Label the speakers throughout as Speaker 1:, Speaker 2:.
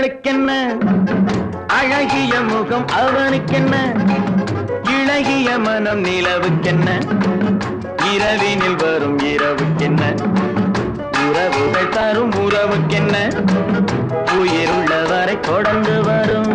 Speaker 1: அவளுக்கென்ன அழகிய முகம் அவனுக்கென்ன இளகிய மனம் நிலவுக்கென்ன இரவினில் வரும் இரவுக்கென்ன உறவுகள் தரும் உறவுக்கென்ன உயிருள்ளவரை தொடர்ந்து வரும்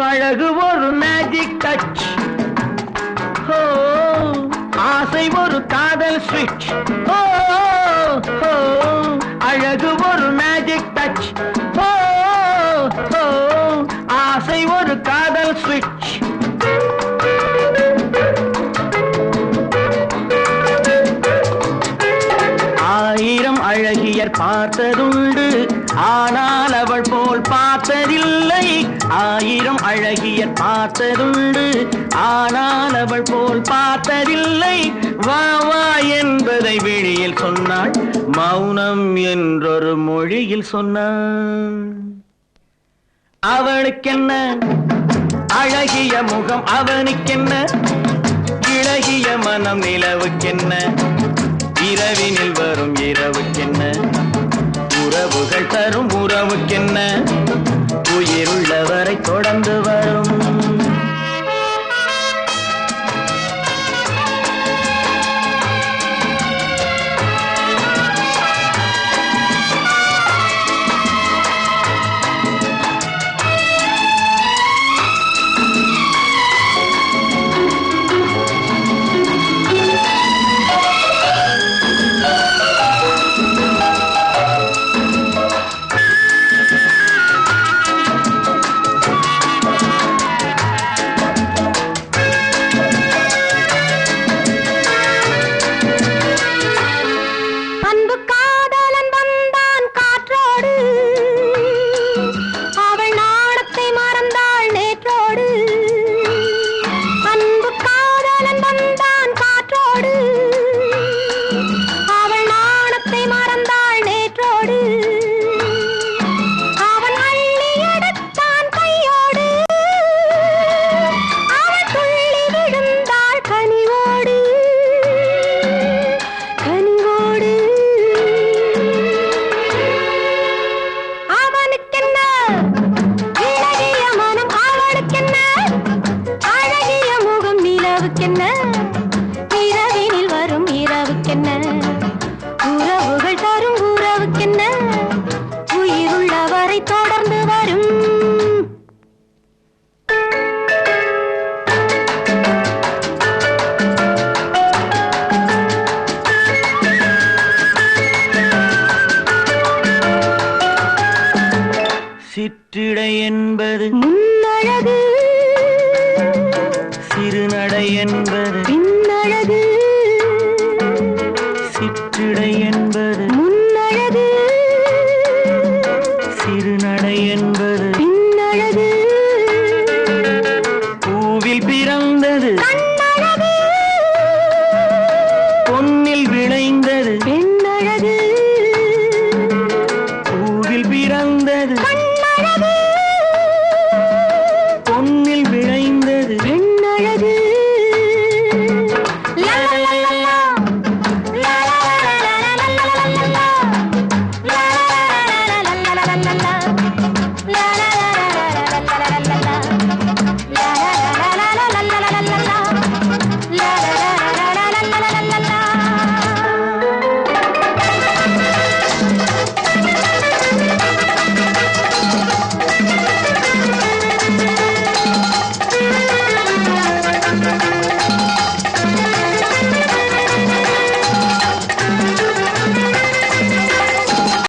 Speaker 1: அழகு ஒரு மேஜிக் டச் ஆசை ஒரு காதல் ஸ்விட்ச் அழகு ஒரு மேஜிக் டச் ஆசை ஒரு காதல் ஸ்விட்ச் ஆயிரம் அழகியர் பார்த்ததுண்டு ஆனால் அவள் போல் பார்த்ததில்லை ஆயிரம் அழகியர் பார்த்ததுண்டு ஆனால் அவள் போல் பார்த்ததில்லை வா வா என்பதை விழியில் சொன்னாள் மௌனம் என்றொரு மொழியில் சொன்னாள் அவளுக்கென்ன அழகிய முகம் அவனுக்கென்ன இளகிய மனம் நிலவுக்கென்ன இரவினில் வரும் இரவுக்கென்ன உறவுகள் தரும் உறவுக்கென்ன உயிருள்ளவரை தொடர்ந்து வரும் இரவினில் வரும் இரவுக்கென்ன உறவுகள் தரும் உறவுக்கென்ன உயிருள்ளவரை தொடர்ந்து வரும் சிற்றிடை என்பது
Speaker 2: முன்னழகு
Speaker 1: சிறுநடை என்பது